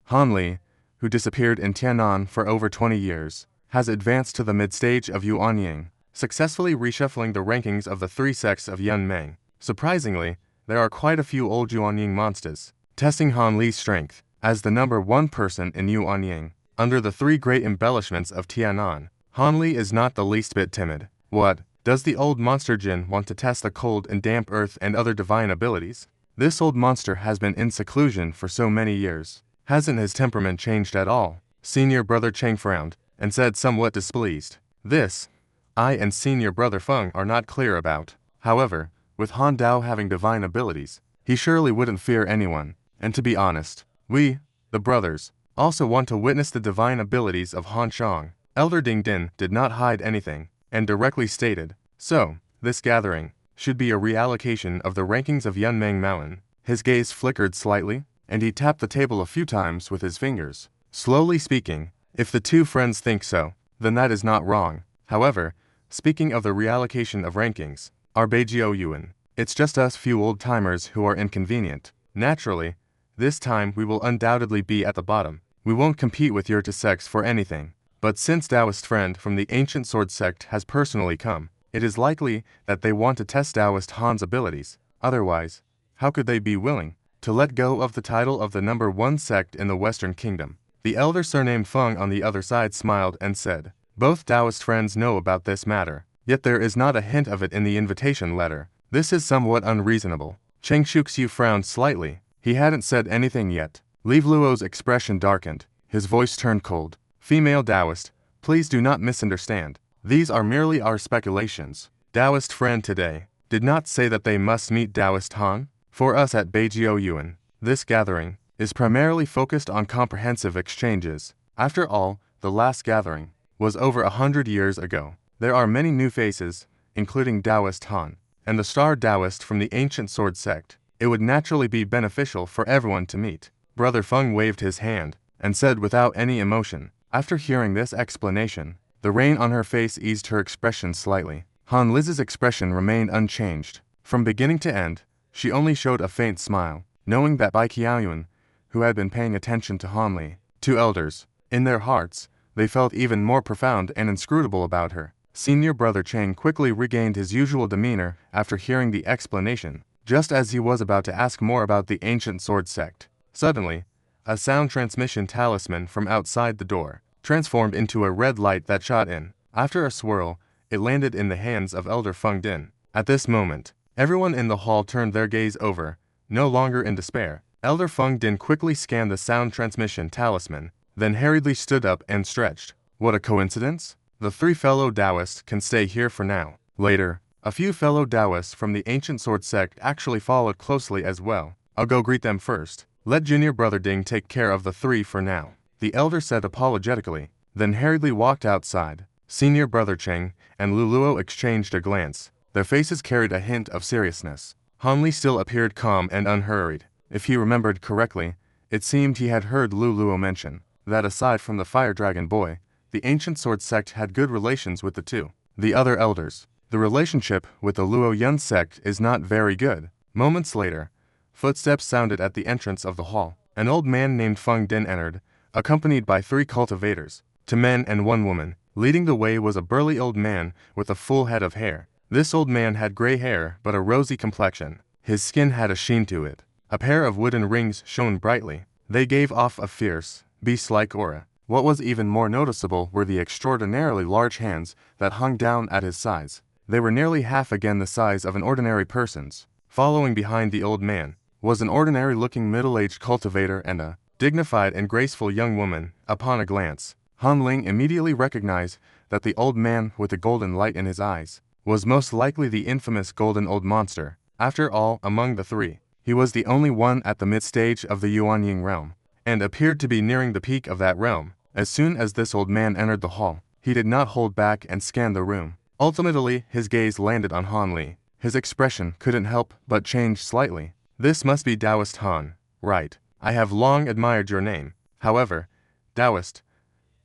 Han Li, who disappeared in Tianan for over 20 years, has advanced to the mid-stage of Yuanying, successfully reshuffling the rankings of the three sects of Yunmeng. Surprisingly, there are quite a few old Yuanying monsters, testing Han Li's strength as the number one person in Yuanying. Under the three great embellishments of Tianan, Han Li is not the least bit timid. What, does the old monster Jin want to test the cold and damp earth and other divine abilities? This old monster has been in seclusion for so many years. Hasn't his temperament changed at all? Senior brother Cheng frowned and said somewhat displeased. This, I and senior brother Feng are not clear about. However, with Han Dao having divine abilities, he surely wouldn't fear anyone. And to be honest, we, the brothers, also want to witness the divine abilities of Han Shang. Elder Ding Din did not hide anything, and directly stated, so, this gathering should be a reallocation of the rankings of Yunmeng Mountain. His gaze flickered slightly, and he tapped the table a few times with his fingers. Slowly speaking, if the two friends think so, then that is not wrong. However, speaking of the reallocation of rankings, our Beijio Yuan, it's just us few old-timers who are inconvenient. Naturally, this time we will undoubtedly be at the bottom. We won't compete with your two sects for anything. But since Taoist friend from the Ancient Sword Sect has personally come, it is likely that they want to test Taoist Han's abilities. Otherwise, how could they be willing to let go of the title of the number one sect in the Western Kingdom? The elder surnamed Feng on the other side smiled and said, both Taoist friends know about this matter, yet there is not a hint of it in the invitation letter. This is somewhat unreasonable. Cheng Shuxiu frowned slightly. He hadn't said anything yet. Li Luo's expression darkened. His voice turned cold. Female Taoist, please do not misunderstand. These are merely our speculations. Taoist friend today did not say that they must meet Taoist Han. For us at Beijio Yuan, this gathering is primarily focused on comprehensive exchanges. After all, the last gathering was over 100 years ago. There are many new faces, including Taoist Han, and the star Taoist from the Ancient Sword Sect. It would naturally be beneficial for everyone to meet. Brother Feng waved his hand and said without any emotion. After hearing this explanation, the rain on her face eased her expression slightly. Han Liz's expression remained unchanged. From beginning to end, she only showed a faint smile, knowing that Bai Qiaoyuan, who had been paying attention to Han Li, two elders, in their hearts, they felt even more profound and inscrutable about her. Senior brother Cheng quickly regained his usual demeanor after hearing the explanation, just as he was about to ask more about the Ancient Sword Sect. Suddenly, a sound transmission talisman from outside the door transformed into a red light that shot in. After a swirl, it landed in the hands of Elder Feng Din. At this moment, everyone in the hall turned their gaze over, no longer in despair. Elder Feng Din quickly scanned the sound transmission talisman, then hurriedly stood up and stretched. What a coincidence! The three fellow Taoists can stay here for now. Later, a few fellow Taoists from the Ancient Sword Sect actually followed closely as well. I'll go greet them first. Let junior brother Ding take care of the three for now, the elder said apologetically, then hurriedly walked outside. Senior brother Cheng and Lu Luo exchanged a glance. Their faces carried a hint of seriousness. Han Li still appeared calm and unhurried. If he remembered correctly, it seemed he had heard Lu Luo mention that aside from the Fire Dragon boy, the Ancient Sword Sect had good relations with the other elders. The relationship with the Luoyun sect is not very good. Moments later, footsteps sounded at the entrance of the hall. An old man named Feng Din entered, accompanied by 3 cultivators, 2 men and 1 woman. Leading the way was a burly old man with a full head of hair. This old man had gray hair but a rosy complexion. His skin had a sheen to it. A pair of wooden rings shone brightly. They gave off a fierce, beast-like aura. What was even more noticeable were the extraordinarily large hands that hung down at his sides. They were nearly half again the size of an ordinary person's. Following behind the old man was an ordinary-looking middle-aged cultivator and a dignified and graceful young woman. Upon a glance, Han Ling immediately recognized that the old man with the golden light in his eyes was most likely the infamous golden old monster. After all, among the 3, he was the only one at the mid-stage of the Yuanying realm, and appeared to be nearing the peak of that realm. As soon as this old man entered the hall, he did not hold back and scanned the room. Ultimately, his gaze landed on Han Li. His expression couldn't help but change slightly. This must be Taoist Han, right? I have long admired your name. However, Taoist,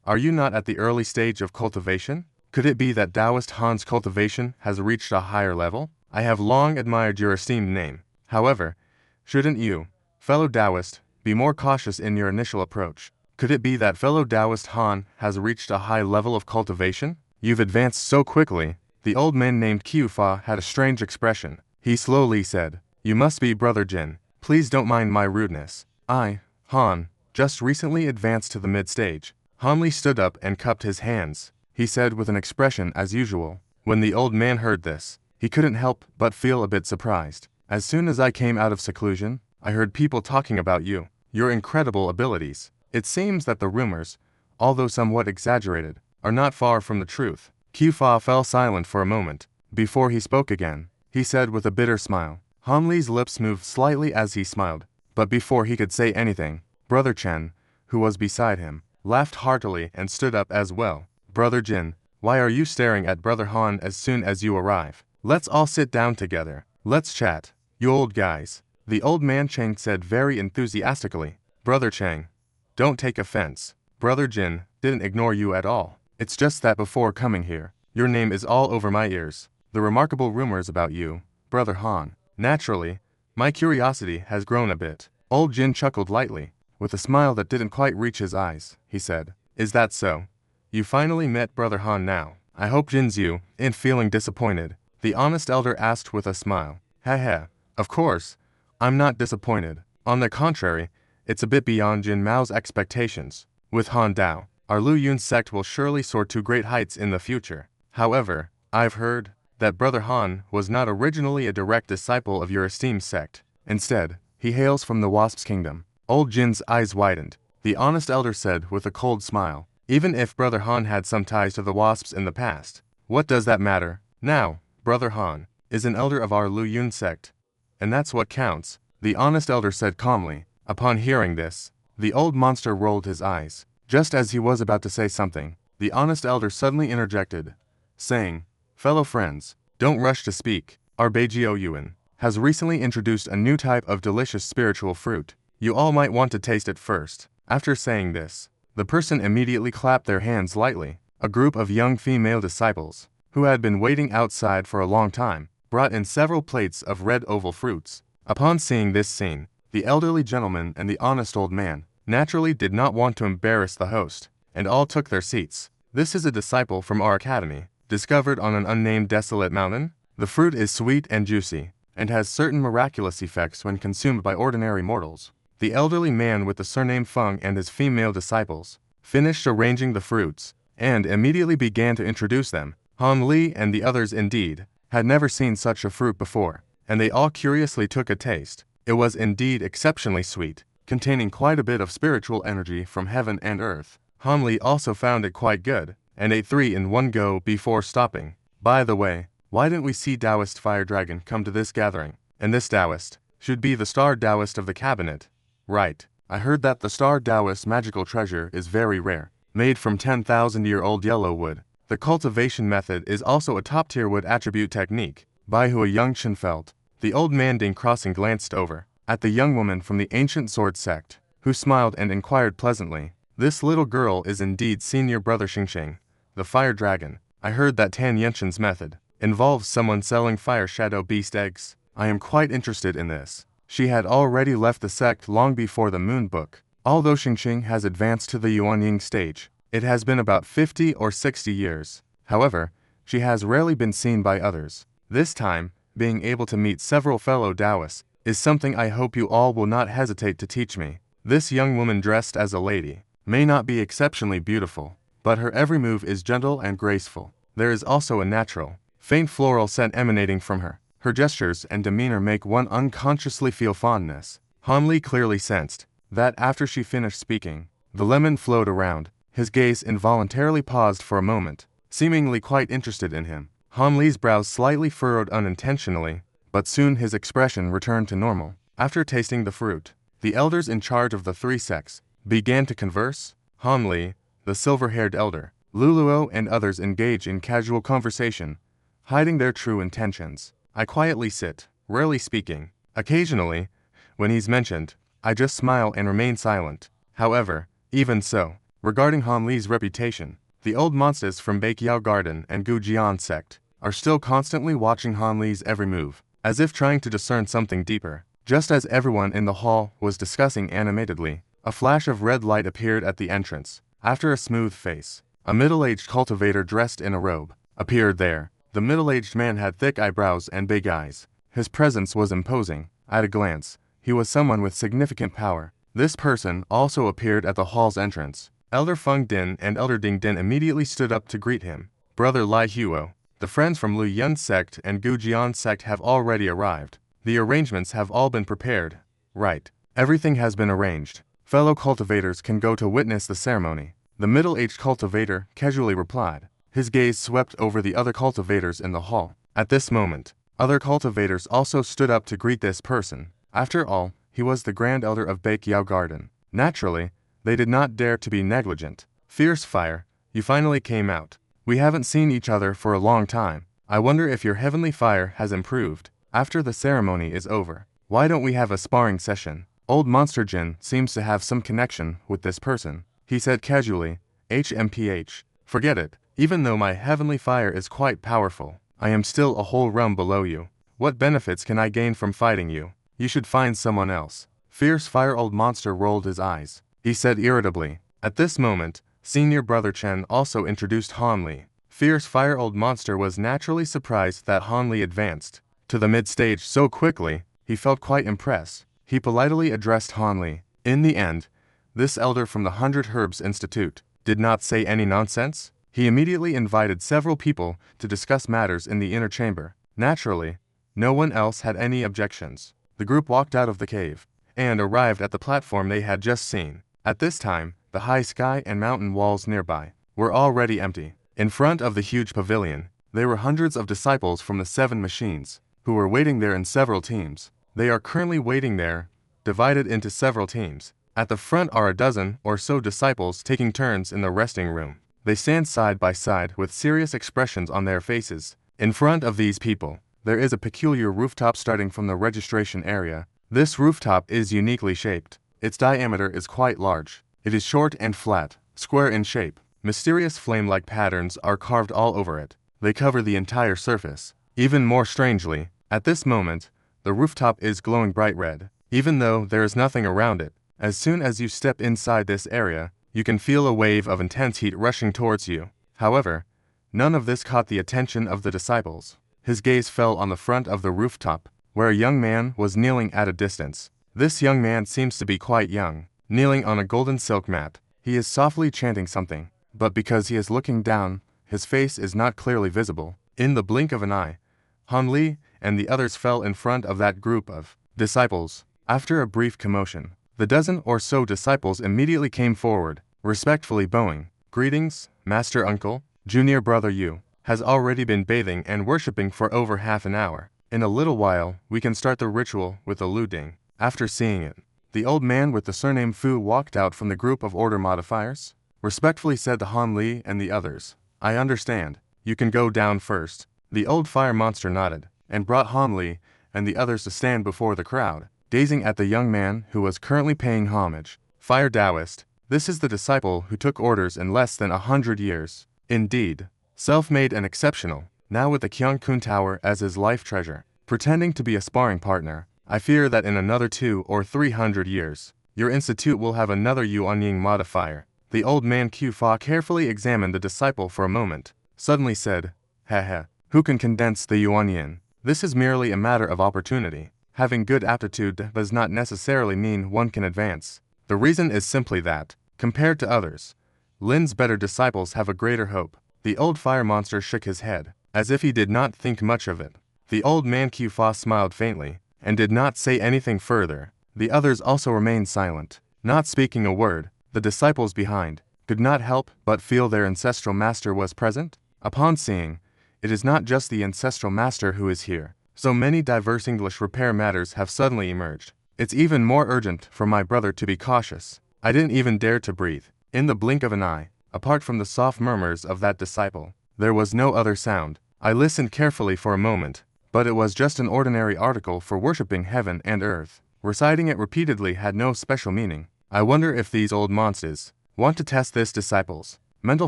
are you not at the early stage of cultivation? Could it be that Taoist Han's cultivation has reached a higher level? I have long admired your esteemed name. However, shouldn't you, fellow Taoist, Be more cautious in your initial approach. Could it be that fellow Taoist Han has reached a high level of cultivation? You've advanced so quickly. The old man named Qiufa had a strange expression. He slowly said, "You must be Brother Jin. Please don't mind my rudeness. I, Han, just recently advanced to the mid-stage." Han Li stood up and cupped his hands. He said with an expression as usual. When the old man heard this, he couldn't help but feel a bit surprised. "As soon as I came out of seclusion, I heard people talking about you, your incredible abilities. It seems that the rumors, although somewhat exaggerated, are not far from the truth." Qiufa fell silent for a moment. Before he spoke again, he said with a bitter smile. Han Li's lips moved slightly as he smiled, but before he could say anything, Brother Chen, who was beside him, laughed heartily and stood up as well. "Brother Jin, why are you staring at Brother Han as soon as you arrive? Let's all sit down together. Let's chat. You old guys." The old man Cheng said very enthusiastically. "Brother Cheng, don't take offense. Brother Jin didn't ignore you at all. It's just that before coming here, your name is all over my ears. The remarkable rumors about you, Brother Han. Naturally, my curiosity has grown a bit." Old Jin chuckled lightly, with a smile that didn't quite reach his eyes. He said, "Is that so? You finally met Brother Han now. I hope Jin's you ain't feeling disappointed." The honest elder asked with a smile. "Heh. Of course, I'm not disappointed. On the contrary, it's a bit beyond Jin Mao's expectations. With Han Dao, our Yunmeng sect will surely soar to great heights in the future. However, I've heard that Brother Han was not originally a direct disciple of your esteemed sect. Instead, he hails from the Wasp's kingdom." Old Jin's eyes widened. The honest elder said with a cold smile, "Even if Brother Han had some ties to the Wasps in the past, what does that matter? Now, Brother Han is an elder of our Yunmeng sect, and that's what counts," the honest elder said calmly. Upon hearing this, the old monster rolled his eyes. Just as he was about to say something, the honest elder suddenly interjected, saying, "Fellow friends, don't rush to speak. Our Beijio Yuan has recently introduced a new type of delicious spiritual fruit. You all might want to taste it first." After saying this, the person immediately clapped their hands lightly. A group of young female disciples, who had been waiting outside for a long time, brought in several plates of red oval fruits. Upon seeing this scene, the elderly gentleman and the honest old man naturally did not want to embarrass the host, and all took their seats. "This is a disciple from our academy, discovered on an unnamed desolate mountain. The fruit is sweet and juicy, and has certain miraculous effects when consumed by ordinary mortals." The elderly man with the surname Feng and his female disciples finished arranging the fruits, and immediately began to introduce them. Han Li and the others indeed had never seen such a fruit before, and they all curiously took a taste. It was indeed exceptionally sweet, containing quite a bit of spiritual energy from heaven and earth. Han Li also found it quite good, and ate 3 in one go before stopping. "By the way, why didn't we see Taoist Fire Dragon come to this gathering? And this Taoist should be the Star Taoist of the cabinet." "Right. I heard that the Star Taoist magical treasure is very rare, made from 10,000-year-old yellow wood. The cultivation method is also a top-tier wood attribute technique." Bai Hua Young Chen felt. The old man Ding Crossing glanced over at the young woman from the ancient sword sect, who smiled and inquired pleasantly, "This little girl is indeed Senior Brother Xingxing, the Fire Dragon. I heard that Tan Yenshin's method involves someone selling fire shadow beast eggs. I am quite interested in this." She had already left the sect long before the Moon Book. Although Xingxing has advanced to the Yuanying stage, it has been about 50 or 60 years. However, she has rarely been seen by others. This time, being able to meet several fellow Taoists is something I hope you all will not hesitate to teach me. This young woman dressed as a lady may not be exceptionally beautiful, but her every move is gentle and graceful. There is also a natural, faint floral scent emanating from her. Her gestures and demeanor make one unconsciously feel fondness. Han Li clearly sensed that after she finished speaking, the lemon flowed around. His gaze involuntarily paused for a moment, seemingly quite interested in him. Han Li's brows slightly furrowed unintentionally, but soon his expression returned to normal. After tasting the fruit, the elders in charge of the 3 sects began to converse. Han Li, the silver-haired elder, Luluo and others engage in casual conversation, hiding their true intentions. I quietly sit, rarely speaking. Occasionally, when he's mentioned, I just smile and remain silent. However, even so, regarding Han Li's reputation, the old monsters from Baiqiao Garden and Gujian sect are still constantly watching Han Li's every move, as if trying to discern something deeper. Just as everyone in the hall was discussing animatedly, a flash of red light appeared at the entrance. After a smooth face, a middle-aged cultivator dressed in a robe appeared there. The middle-aged man had thick eyebrows and big eyes. His presence was imposing. At a glance, he was someone with significant power. This person also appeared at the hall's entrance. Elder Feng Din and Elder Ding Din immediately stood up to greet him. Brother Lai Huo, the friends from Yunmeng Sect and Gujian Sect have already arrived. The arrangements have all been prepared. Right. Everything has been arranged. Fellow cultivators can go to witness the ceremony. The middle-aged cultivator casually replied. His gaze swept over the other cultivators in the hall. At this moment, other cultivators also stood up to greet this person. After all, he was the Grand Elder of Baikiao Garden. Naturally, they did not dare to be negligent. Fierce Fire, you finally came out. We haven't seen each other for a long time. I wonder if your heavenly fire has improved. After the ceremony is over, why don't we have a sparring session? Old Monster Jin seems to have some connection with this person. He said casually, HMPH. Forget it. Even though my heavenly fire is quite powerful, I am still a whole realm below you. What benefits can I gain from fighting you? You should find someone else. Fierce Fire Old Monster rolled his eyes. He said irritably. At this moment, Senior Brother Chen also introduced Han Li. Fierce Fire Old Monster was naturally surprised that Han Li advanced to the mid-stage so quickly. He felt quite impressed. He politely addressed Han Li. In the end, this elder from the 100 Herbs Institute did not say any nonsense. He immediately invited several people to discuss matters in the inner chamber. Naturally, no one else had any objections. The group walked out of the cave and arrived at the platform they had just seen. At this time, the high sky and mountain walls nearby were already empty. In front of the huge pavilion, there were hundreds of disciples from the 7 machines who were waiting there in several teams. They are currently waiting there, divided into several teams. At the front are a dozen or so disciples taking turns in the resting room. They stand side by side with serious expressions on their faces. In front of these people, there is a peculiar rooftop starting from the registration area. This rooftop is uniquely shaped. Its diameter is quite large. It is short and flat, square in shape. Mysterious flame-like patterns are carved all over it. They cover the entire surface. Even more strangely, at this moment, the rooftop is glowing bright red, even though there is nothing around it. As soon as you step inside this area, you can feel a wave of intense heat rushing towards you. However, none of this caught the attention of the disciples. His gaze fell on the front of the rooftop, where a young man was kneeling at a distance. This young man seems to be quite young, kneeling on a golden silk mat. He is softly chanting something, but because he is looking down, his face is not clearly visible. In the blink of an eye, Han Li and the others fell in front of that group of disciples. After a brief commotion, the dozen or so disciples immediately came forward, respectfully bowing. Greetings, Master Uncle. Junior Brother Yu has already been bathing and worshipping for over half an hour. In a little while, we can start the ritual with the Luding. After seeing it, the old man with the surname Fu walked out from the group of order modifiers. Respectfully said to Han Li and the others, I understand. You can go down first. The old fire monster nodded, and brought Han Li and the others to stand before the crowd, gazing at the young man who was currently paying homage. Fire Taoist, this is the disciple who took orders in less than 100 years. Indeed, self-made and exceptional, now with the Kyung-kun Tower as his life treasure, pretending to be a sparring partner. I fear that in another 200 or 300 years, your institute will have another Yuanying modifier. The old man Q Fa carefully examined the disciple for a moment, suddenly said, Haha, who can condense the Yuanying? This is merely a matter of opportunity. Having good aptitude does not necessarily mean one can advance. The reason is simply that, compared to others, Lin's better disciples have a greater hope. The old fire monster shook his head, as if he did not think much of it. The old man Q Fa smiled faintly, and did not say anything further. The others also remained silent, not speaking a word. The disciples behind could not help but feel their ancestral master was present. Upon seeing, it is not just the ancestral master who is here. So many diverse English repair matters have suddenly emerged. It's even more urgent for my brother to be cautious. I didn't even dare to breathe. In the blink of an eye, apart from the soft murmurs of that disciple, there was no other sound. I listened carefully for a moment, but it was just an ordinary article for worshipping heaven and earth. Reciting it repeatedly had no special meaning. I wonder if these old monsters want to test this disciple's mental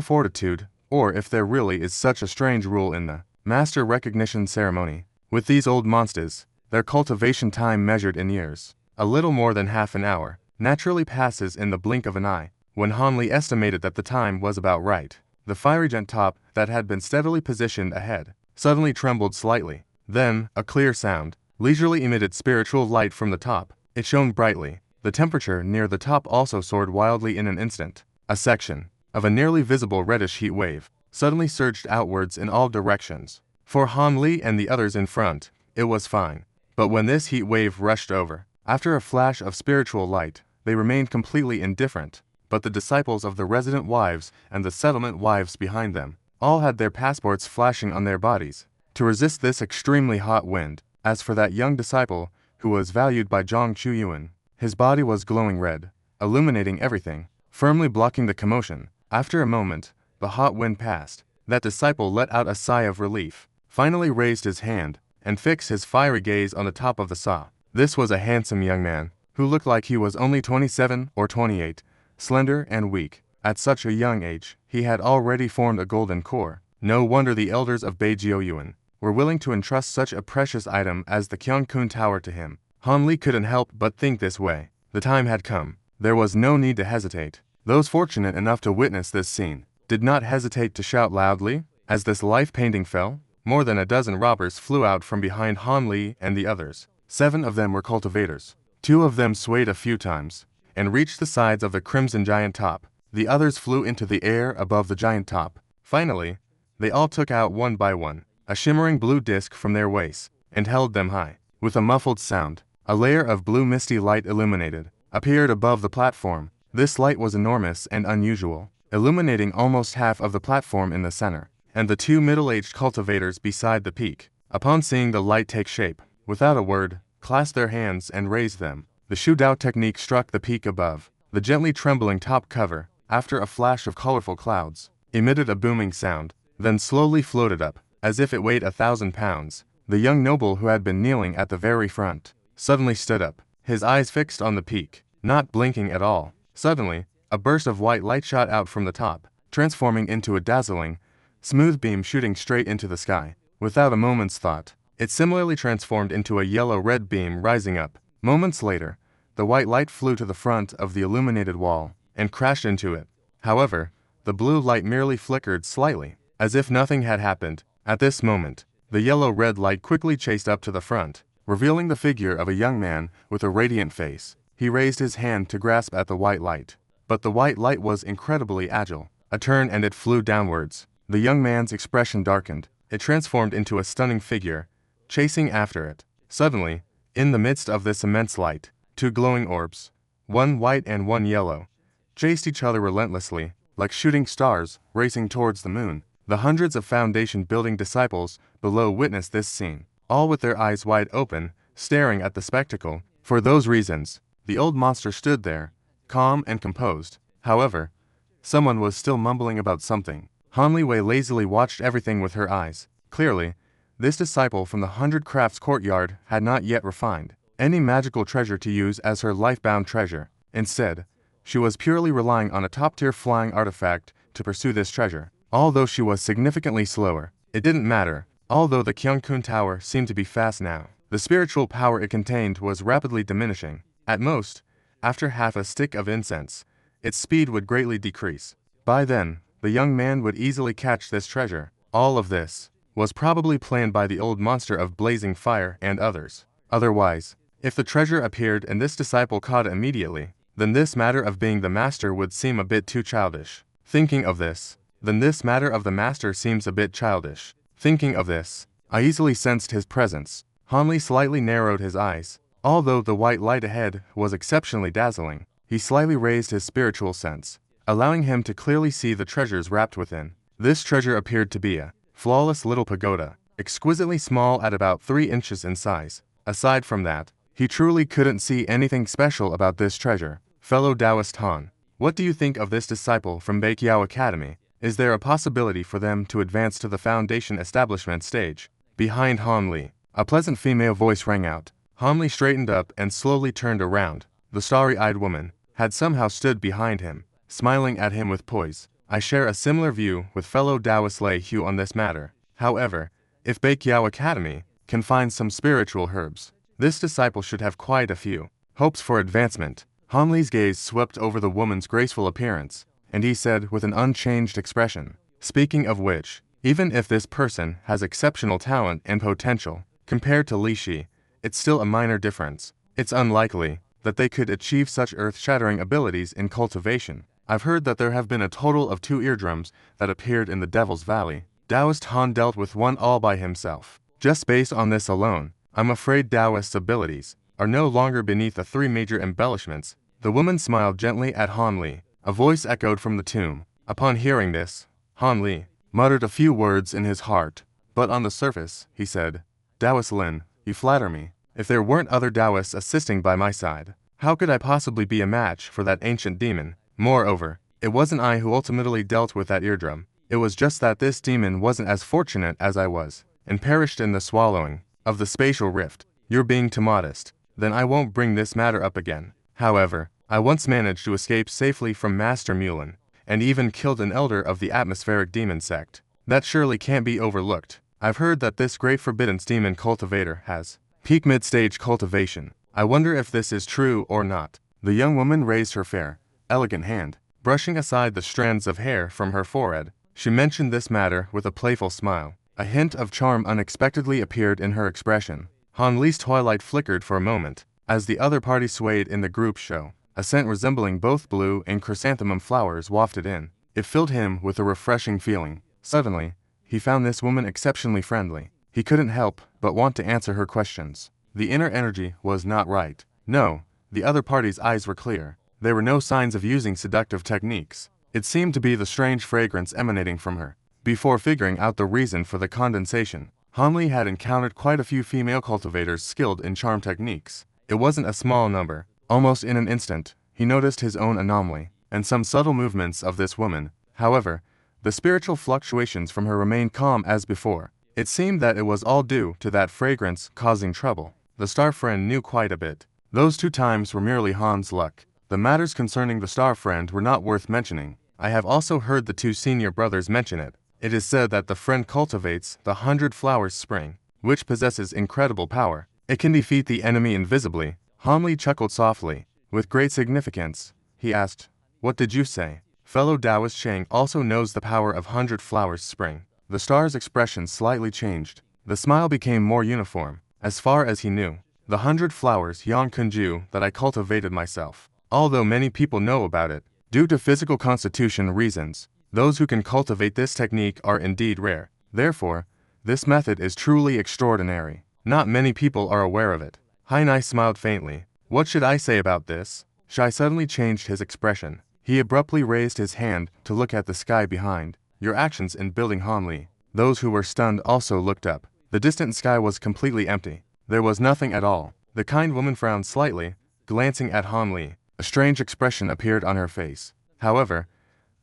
fortitude, or if there really is such a strange rule in the master recognition ceremony. With these old monsters, their cultivation time measured in years. A little more than half an hour naturally passes in the blink of an eye. When Han Li estimated that the time was about right, the fiery giant top that had been steadily positioned ahead suddenly trembled slightly. Then, a clear sound leisurely emitted spiritual light from the top. It shone brightly. The temperature near the top also soared wildly in an instant. A section of a nearly visible reddish heat wave suddenly surged outwards in all directions. For Han Li and the others in front, it was fine. But when this heat wave rushed over, after a flash of spiritual light, they remained completely indifferent. But the disciples of the resident wives and the settlement wives behind them all had their passports flashing on their bodies to resist this extremely hot wind. As for that young disciple, who was valued by Zhang Chuyuan, his body was glowing red, illuminating everything, firmly blocking the commotion. After a moment, the hot wind passed. That disciple let out a sigh of relief, finally raised his hand, and fixed his fiery gaze on the top of the saw. This was a handsome young man, who looked like he was only 27 or 28, slender and weak. At such a young age, he had already formed a golden core. No wonder the elders of Beijiuyuan were willing to entrust such a precious item as the Kyungkun Tower to him. Han Li couldn't help but think this way. The time had come. There was no need to hesitate. Those fortunate enough to witness this scene did not hesitate to shout loudly. As this life painting fell, more than a dozen robbers flew out from behind Han Li and the others. 7 of them were cultivators. 2 of them swayed a few times and reached the sides of the crimson giant top. The others flew into the air above the giant top. Finally, they all took out one by one a shimmering blue disc from their waists and held them high. With a muffled sound, a layer of blue misty light appeared above the platform. This light was enormous and unusual, illuminating almost half of the platform in the center, and the 2 middle-aged cultivators beside the peak, upon seeing the light take shape, without a word, clasped their hands and raised them. The Shu Dao technique struck the peak above. The gently trembling top cover, after a flash of colorful clouds, emitted a booming sound, then slowly floated up, as if it weighed 1,000 pounds. The young noble who had been kneeling at the very front suddenly stood up, his eyes fixed on the peak, not blinking at all. Suddenly, a burst of white light shot out from the top, transforming into a dazzling, smooth beam shooting straight into the sky. Without a moment's thought, it similarly transformed into a yellow-red beam rising up. Moments later, the white light flew to the front of the illuminated wall and crashed into it. However, the blue light merely flickered slightly, as if nothing had happened. At this moment, the yellow-red light quickly chased up to the front, revealing the figure of a young man with a radiant face. He raised his hand to grasp at the white light, but the white light was incredibly agile. A turn and it flew downwards. The young man's expression darkened. It transformed into a stunning figure, chasing after it. Suddenly, in the midst of this immense light, 2 glowing orbs, one white and one yellow, chased each other relentlessly, like shooting stars racing towards the moon. The hundreds of foundation building disciples below witnessed this scene, all with their eyes wide open, staring at the spectacle. For those reasons, the old monster stood there, calm and composed. However, someone was still mumbling about something. Han Li Wei lazily watched everything with her eyes. Clearly, this disciple from the 100 Crafts courtyard had not yet refined any magical treasure to use as her life-bound treasure. Instead, she was purely relying on a top-tier flying artifact to pursue this treasure. Although she was significantly slower, it didn't matter. Although the Kyungkun Tower seemed to be fast now, the spiritual power it contained was rapidly diminishing. At most, after half a stick of incense, its speed would greatly decrease. By then, the young man would easily catch this treasure. All of this was probably planned by the old monster of blazing fire and others. Otherwise, if the treasure appeared and this disciple caught it immediately, then this matter of being the master would seem a bit too childish. Thinking of this, then this matter of the master seems a bit childish. Thinking of this, I easily sensed his presence. Han Li slightly narrowed his eyes. Although the white light ahead was exceptionally dazzling, he slightly raised his spiritual sense, allowing him to clearly see the treasures wrapped within. This treasure appeared to be a flawless little pagoda, exquisitely small at about 3 inches in size. Aside from that, he truly couldn't see anything special about this treasure. Fellow Taoist Han, what do you think of this disciple from Beiqiao Academy? Is there a possibility for them to advance to the foundation establishment stage? Behind Han Li, a pleasant female voice rang out. Han Li straightened up and slowly turned around. The starry-eyed woman had somehow stood behind him, smiling at him with poise. I share a similar view with fellow Taoist Lei Hu on this matter. However, if Beiqiao Academy can find some spiritual herbs This disciple should have quite a few hopes for advancement. Han Li's gaze swept over the woman's graceful appearance, and he said with an unchanged expression, "Speaking of which, even if this person has exceptional talent and potential, compared to Li Shi, it's still a minor difference. It's unlikely that they could achieve such earth-shattering abilities in cultivation. I've heard that there have been a total of 2 eardrums that appeared in the Devil's Valley. Taoist Han dealt with one all by himself. Just based on this alone, I'm afraid Taoist's abilities are no longer beneath the 3 major embellishments." The woman smiled gently at Han Li. A voice echoed from the tomb. Upon hearing this, Han Li muttered a few words in his heart, but on the surface, he said, "Taoist Lin, you flatter me. If there weren't other Taoists assisting by my side, how could I possibly be a match for that ancient demon? Moreover, it wasn't I who ultimately dealt with that eardrum. It was just that this demon wasn't as fortunate as I was, and perished in the swallowing of the spatial rift. You're being too modest. Then I won't bring this matter up again. However, I once managed to escape safely from Master Mulin, and even killed an elder of the atmospheric demon sect. That surely can't be overlooked. I've heard that this great forbidden demon cultivator has peak mid-stage cultivation. I wonder if this is true or not." The young woman raised her fair, elegant hand, brushing aside the strands of hair from her forehead. She mentioned this matter with a playful smile. A hint of charm unexpectedly appeared in her expression. Han Li's twilight flickered for a moment, as the other party swayed in the group show. A scent resembling both blue and chrysanthemum flowers wafted in. It filled him with a refreshing feeling. Suddenly, he found this woman exceptionally friendly. He couldn't help but want to answer her questions. The inner energy was not right. No, the other party's eyes were clear. There were no signs of using seductive techniques. It seemed to be the strange fragrance emanating from her. Before figuring out the reason for the condensation, Han Li had encountered quite a few female cultivators skilled in charm techniques. It wasn't a small number. Almost in an instant, he noticed his own anomaly, and some subtle movements of this woman. However, the spiritual fluctuations from her remained calm as before. It seemed that it was all due to that fragrance causing trouble. The star friend knew quite a bit. Those 2 times were merely Han's luck. The matters concerning the star friend were not worth mentioning. I have also heard the 2 senior brothers mention it. It is said that the friend cultivates the 100 Flowers Spring, which possesses incredible power. It can defeat the enemy invisibly. Han Li chuckled softly. With great significance, he asked, "What did you say?" Fellow Taoist Shang also knows the power of 100 Flowers Spring. The star's expression slightly changed. The smile became more uniform. As far as he knew, the 100 flowers Yang Kunju that I cultivated myself. Although many people know about it, due to physical constitution reasons, those who can cultivate this technique are indeed rare. Therefore, this method is truly extraordinary. Not many people are aware of it. Hainai smiled faintly. What should I say about this? Shai suddenly changed his expression. He abruptly raised his hand to look at the sky behind. Your actions in building Han Li. Those who were stunned also looked up. The distant sky was completely empty. There was nothing at all. The kind woman frowned slightly, glancing at Han Li. A strange expression appeared on her face. However,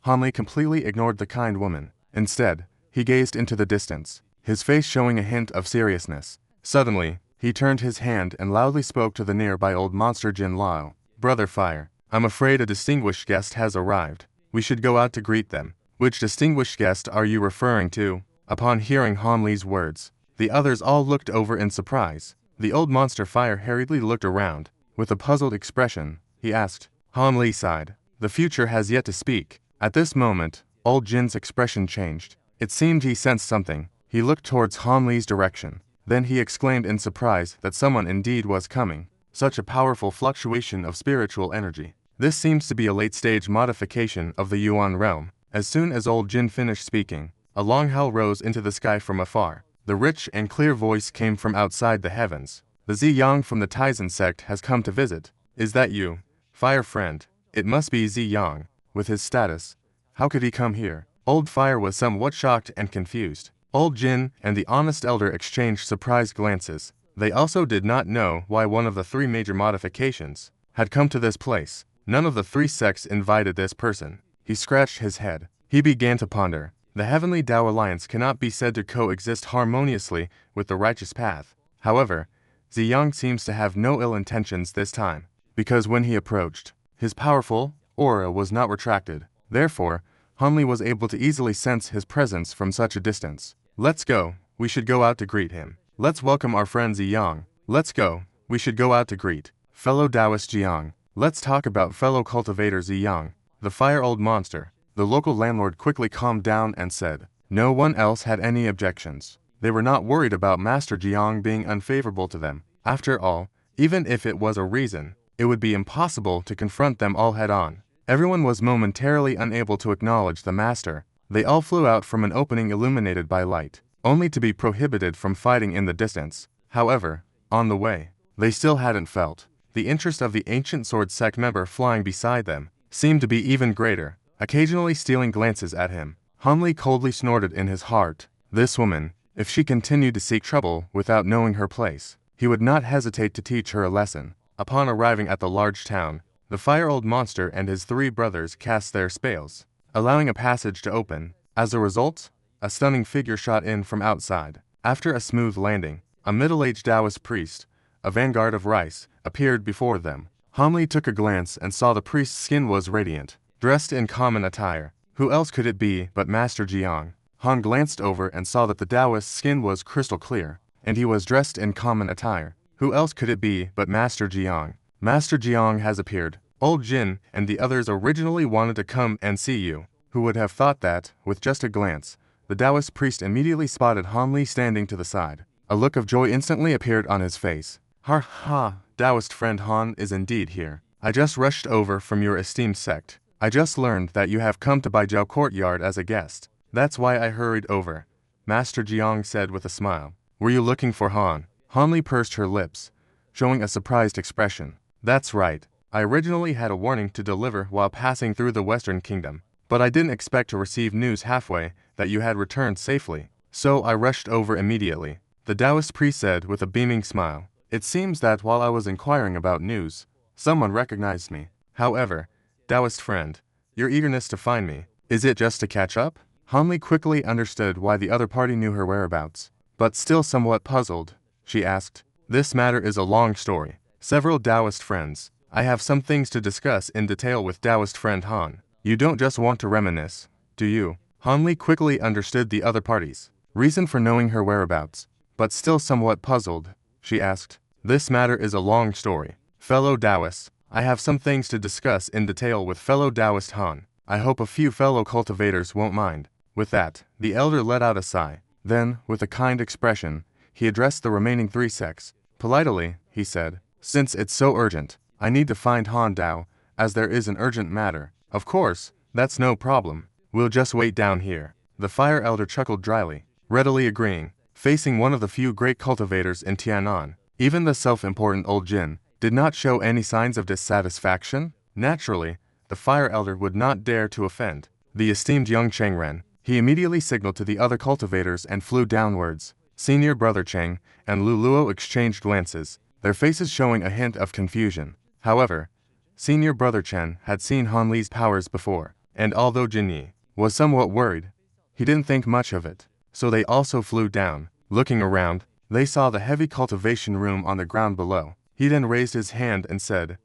Han Li completely ignored the kind woman. Instead, he gazed into the distance, his face showing a hint of seriousness. Suddenly, he turned his hand and loudly spoke to the nearby old monster Jin Lao. "Brother Fire, I'm afraid a distinguished guest has arrived. We should go out to greet them." "Which distinguished guest are you referring to?" Upon hearing Han Li's words, the others all looked over in surprise. The old monster Fire hurriedly looked around. With a puzzled expression, he asked. Han Li sighed. The future has yet to speak. At this moment, old Jin's expression changed. It seemed he sensed something. He looked towards Han Li's direction. Then he exclaimed in surprise that someone indeed was coming. Such a powerful fluctuation of spiritual energy. This seems to be a late-stage modification of the Yuan realm. As soon as old Jin finished speaking, a long howl rose into the sky from afar. The rich and clear voice came from outside the heavens. The Ziyang from the Tizen sect has come to visit. Is that you, Fire friend? It must be Ziyang. With his status, how could he come here? Old Fire was somewhat shocked and confused. Old Jin and the honest elder exchanged surprised glances. They also did not know why one of the 3 major modifications had come to this place. None of the 3 sects invited this person. He scratched his head. He began to ponder. The Heavenly Tao Alliance cannot be said to coexist harmoniously with the righteous path. However, Ziyang seems to have no ill intentions this time, because when he approached, his powerful aura was not retracted. Therefore, Han Li was able to easily sense his presence from such a distance. "Let's go. We should go out to greet him. Let's welcome our friend Ziyang. Let's go." We should go out to greet fellow Taoist Jiang. Let's talk about fellow cultivator Ziyang, the fire-old monster. The local landlord quickly calmed down and said. No one else had any objections. They were not worried about Master Jiang being unfavorable to them. After all, even if it was a reason, it would be impossible to confront them all head-on. Everyone was momentarily unable to acknowledge the master. They all flew out from an opening illuminated by light, only to be prohibited from fighting in the distance. However, on the way, they still hadn't felt. The interest of the ancient sword sect member flying beside them seemed to be even greater, occasionally stealing glances at him. Han Li coldly snorted in his heart. This woman, if she continued to seek trouble without knowing her place, he would not hesitate to teach her a lesson. Upon arriving at the large town, the fire-old monster and his 3 brothers cast their spells, allowing a passage to open. As a result, a stunning figure shot in from outside. After a smooth landing, a middle-aged Taoist priest, a vanguard of rice, appeared before them. Han Li took a glance and saw the priest's skin was radiant, dressed in common attire. Who else could it be but Master Jiang? Han glanced over and saw that the Taoist's skin was crystal clear, and he was dressed in common attire. Who else could it be but Master Jiang? Master Jiang has appeared. Old Jin and the others originally wanted to come and see you. Who would have thought that, with just a glance, the Taoist priest immediately spotted Han Li standing to the side. A look of joy instantly appeared on his face. Ha, Taoist friend Han is indeed here. I just rushed over from your esteemed sect. I just learned that you have come to Baijiao Courtyard as a guest. That's why I hurried over, Master Jiang said with a smile. Were you looking for Han? Han Li pursed her lips, showing a surprised expression. That's right. I originally had a warning to deliver while passing through the Western Kingdom, but I didn't expect to receive news halfway that you had returned safely. So I rushed over immediately, the Taoist priest said with a beaming smile. It seems that while I was inquiring about news, someone recognized me. However, Taoist friend, your eagerness to find me, is it just to catch up? Han Li quickly understood why the other party knew her whereabouts, but still somewhat puzzled, she asked. This matter is a long story. Several Taoist friends. I have some things to discuss in detail with Taoist friend Han. You don't just want to reminisce, do you? Han Li quickly understood the other party's reason for knowing her whereabouts, but still somewhat puzzled, she asked. This matter is a long story. Fellow Taoists, I have some things to discuss in detail with fellow Taoist Han. I hope a few fellow cultivators won't mind. With that, the elder let out a sigh. Then, with a kind expression, he addressed the remaining 3 sects. Politely, he said, since it's so urgent, I need to find Han Dao, as there is an urgent matter. Of course, that's no problem. We'll just wait down here. The fire elder chuckled dryly, readily agreeing, facing one of the few great cultivators in Tianan. Even the self-important old Jin did not show any signs of dissatisfaction. Naturally, the fire elder would not dare to offend the esteemed young Chengren. He immediately signaled to the other cultivators and flew downwards. Senior brother Cheng and Lu Luo exchanged glances, their faces showing a hint of confusion. However, senior brother Chen had seen Han Li's powers before, and although Jin Yi was somewhat worried, he didn't think much of it. So they also flew down. Looking around, they saw the heavy cultivation room on the ground below. He then raised his hand and said,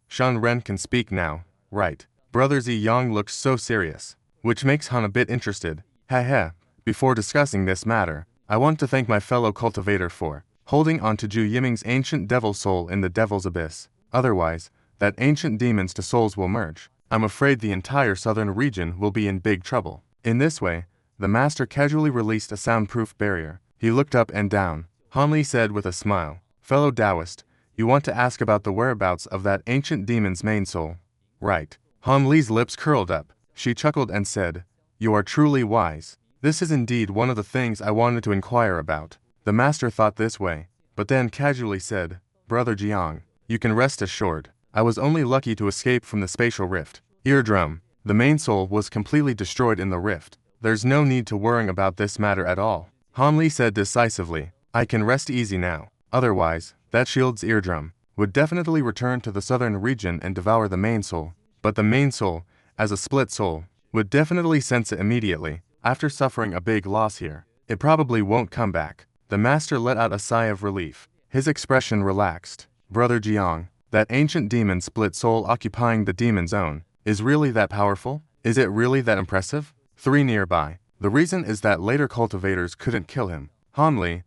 Shan Ren can speak now, right? Brother Ziyang looks so serious, which makes Han a bit interested. Heh. Before discussing this matter, I want to thank my fellow cultivator for holding on to Zhu Yiming's ancient devil soul in the devil's abyss. Otherwise, that ancient demons to souls will merge. I'm afraid the entire southern region will be in big trouble. In this way, the master casually released a soundproof barrier. He looked up and down. Han Li said with a smile, fellow Taoist, you want to ask about the whereabouts of that ancient demon's main soul? Right. Han Li's lips curled up. She chuckled and said, you are truly wise. This is indeed one of the things I wanted to inquire about. The master thought this way, but then casually said, Brother Jiang, you can rest assured. I was only lucky to escape from the spatial rift. Eardrum. The main soul was completely destroyed in the rift. There's no need to worrying about this matter at all. Han Li said decisively, I can rest easy now. Otherwise, that shield's eardrum would definitely return to the southern region and devour the main soul. But the main soul, as a split soul, would definitely sense it immediately. After suffering a big loss here, it probably won't come back. The master let out a sigh of relief. His expression relaxed. Brother Jiang, that ancient demon split soul occupying the demon zone, is really that powerful? Is it really that impressive? 3 nearby. The reason is that later cultivators couldn't kill him. Han Li,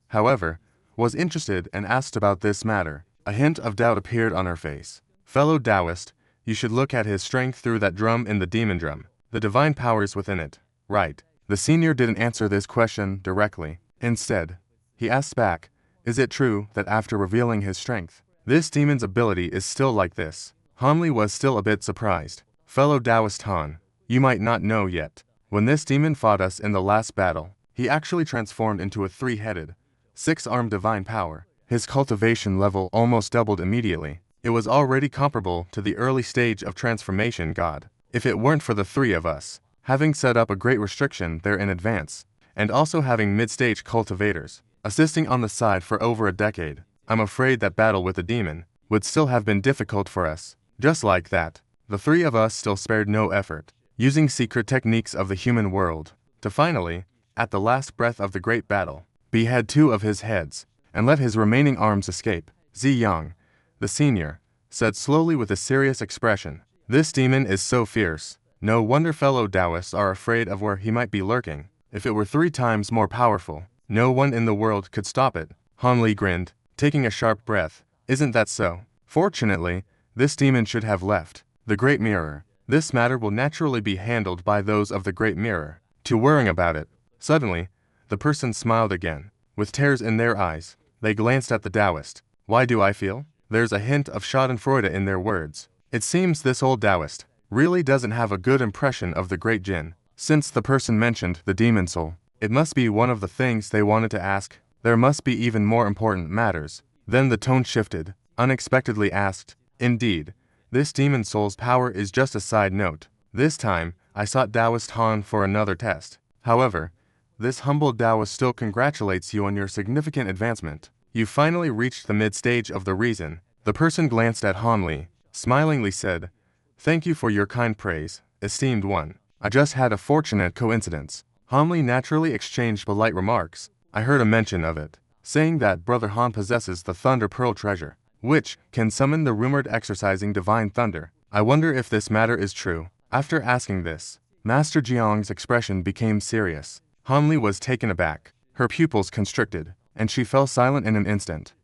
however, was interested and asked about this matter. A hint of doubt appeared on her face. Fellow Taoist, you should look at his strength through that drum in the demon drum. The divine powers within it. Right. The senior didn't answer this question directly. Instead, he asked back, is it true that after revealing his strength, this demon's ability is still like this? Hanli was still a bit surprised. Fellow Taoist Han, you might not know yet. When this demon fought us in the last battle, he actually transformed into a three-headed, six-armed divine power. His cultivation level almost doubled immediately. It was already comparable to the early stage of transformation god. If it weren't for the three of us, having set up a great restriction there in advance, and also having mid-stage cultivators, assisting on the side for over a decade, I'm afraid that battle with the demon would still have been difficult for us. Just like that, the three of us still spared no effort, using secret techniques of the human world, to finally, at the last breath of the great battle, behead two of his heads, and let his remaining arms escape. Ziyang, the senior, said slowly with a serious expression, this demon is so fierce. No wonder fellow Taoists are afraid of where he might be lurking. If it were 3 times more powerful, no one in the world could stop it. Han Li grinned, taking a sharp breath. Isn't that so? Fortunately, this demon should have left the Great Mirror. This matter will naturally be handled by those of the Great Mirror. To worrying about it. Suddenly, the person smiled again. With tears in their eyes, they glanced at the Taoist. Why do I feel? There's a hint of schadenfreude in their words. It seems this old Taoist really doesn't have a good impression of the Great Jin. Since the person mentioned the demon soul, it must be one of the things they wanted to ask. There must be even more important matters. Then the tone shifted, unexpectedly asked, indeed, this demon soul's power is just a side note. This time, I sought Taoist Han for another test. However, this humble Taoist still congratulates you on your significant advancement. You finally reached the mid-stage of the reason. The person glanced at Han Li, smilingly said, thank you for your kind praise, esteemed one. I just had a fortunate coincidence. Han Li naturally exchanged polite remarks. I heard a mention of it, saying that Brother Han possesses the Thunder Pearl treasure, which can summon the rumored exercising divine thunder. I wonder if this matter is true. After asking this, Master Jiang's expression became serious. Han Li was taken aback. Her pupils constricted, and she fell silent in an instant.